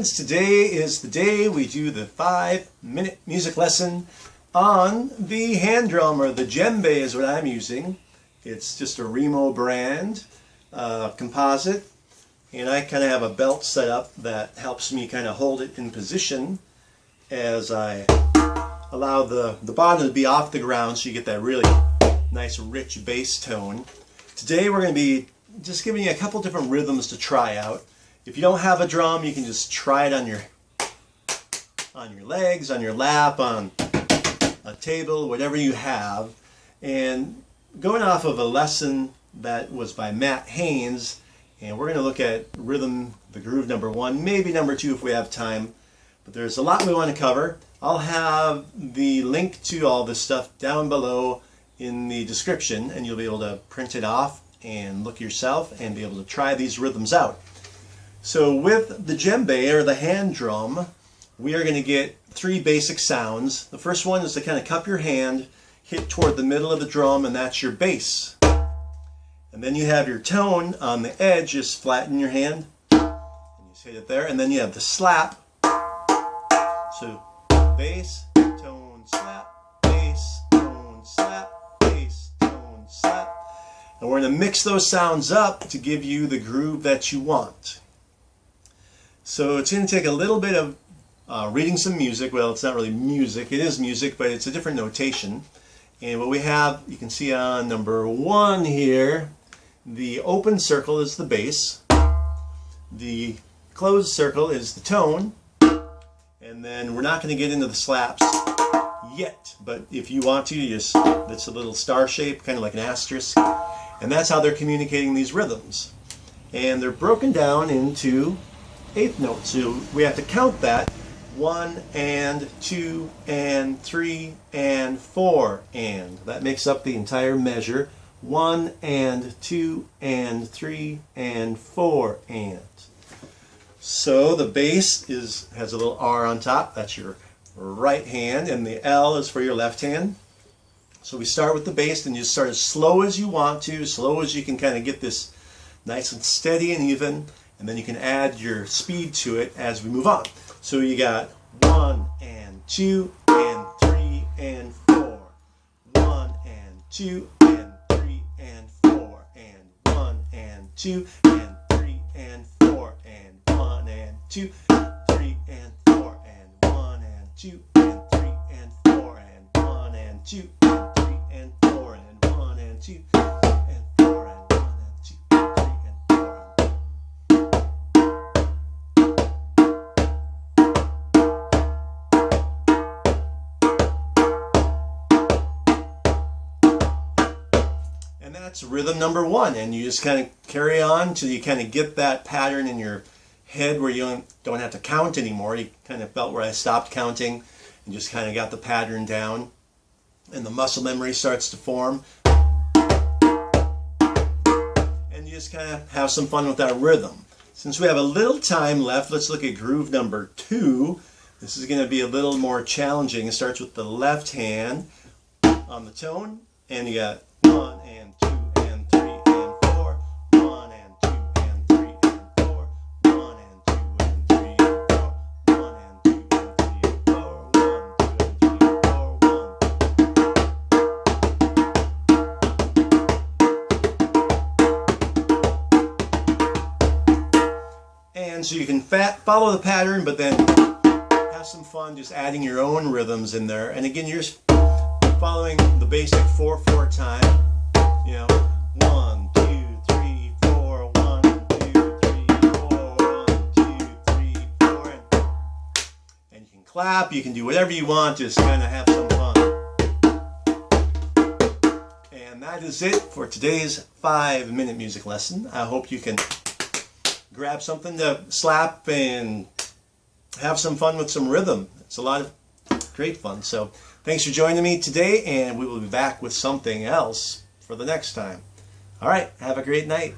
friends, today is the day we do the 5-minute music lesson on the hand drum, or the djembe is what I'm using. It's just a Remo brand composite, and I kind of have a belt set up that helps me kind of hold it in position as I allow the bottom to be off the ground so you get that really nice rich bass tone. Today we're going to be just giving you a couple different rhythms to try out. If you don't have a drum, you can just try it on your legs, on your lap, on a table, whatever you have. And going off of a lesson that was by Matt Haynes, and we're going to look at rhythm, the groove number 1, maybe number 2 if we have time. But there's a lot we want to cover. I'll have the link to all this stuff down below in the description, and you'll be able to print it off and look yourself and be able to try these rhythms out. So with the djembe, or the hand drum, we are going to get 3 basic sounds. The first one is to kind of cup your hand, hit toward the middle of the drum, and that's your bass. And then you have your tone on the edge, just flatten your hand, and you just hit it there, and then you have the slap. So bass, tone, slap, bass, tone, slap, bass, tone, slap. And we're going to mix those sounds up to give you the groove that you want. So it's going to take a little bit of reading some music. Well, it's not really music. It is music, but it's a different notation. And what we have, you can see on number 1 here, the open circle is the bass. The closed circle is the tone. And then we're not going to get into the slaps yet. But if you want to, you just, it's a little star shape, kind of like an asterisk. And that's how they're communicating these rhythms. And they're broken down into 8th notes. So we have to count that. 1 and 2 and 3 and 4 and. That makes up the entire measure. 1 and 2 and 3 and 4 and. So the bass has a little R on top. That's your right hand, and the L is for your left hand. So we start with the bass, and you start as slow as you want to, slow as you can kind of get this nice and steady and even. And then you can add your speed to it as we move on. So you got 1 and 2 and 3 and 4. 1 and 2 and 3 and 4. And 1 and 2 and 3 and 4. And 1 and 2, 3 and 4. And 1 and 2 and 3 and 4. And 1 and 2 and 3 and 4. And 1 and 2 and 4. And 1 and 2 and 3 and 4. And that's rhythm number 1, and you just kind of carry on till you kind of get that pattern in your head where you don't have to count anymore. You kind of felt where I stopped counting and just kind of got the pattern down, and the muscle memory starts to form, and you just kind of have some fun with that rhythm. Since we have a little time left, let's look at groove number 2. This is going to be a little more challenging. It starts with the left hand on the tone, and you got 1 and 2 and 3 and 4. 1 and 2 and 3 and 4. 1 and 2 and 3 and 4. 1 and 2 and 3 and 4. 1, 2 and 3 and 4. 1. And so you can follow the pattern, but then have some fun just adding your own rhythms in there. And again, you're just following the basic 4/4 time. You know, 1, 2, 3, 4, 1, 2, 3, 4, 1, 2, 3, 4, and you can clap, you can do whatever you want, just kind of have some fun. And that is it for today's 5-minute music lesson. I hope you can grab something to slap and have some fun with some rhythm. It's a lot of great fun. So thanks for joining me today, and we will be back with something else for the next time. All right, have a great night.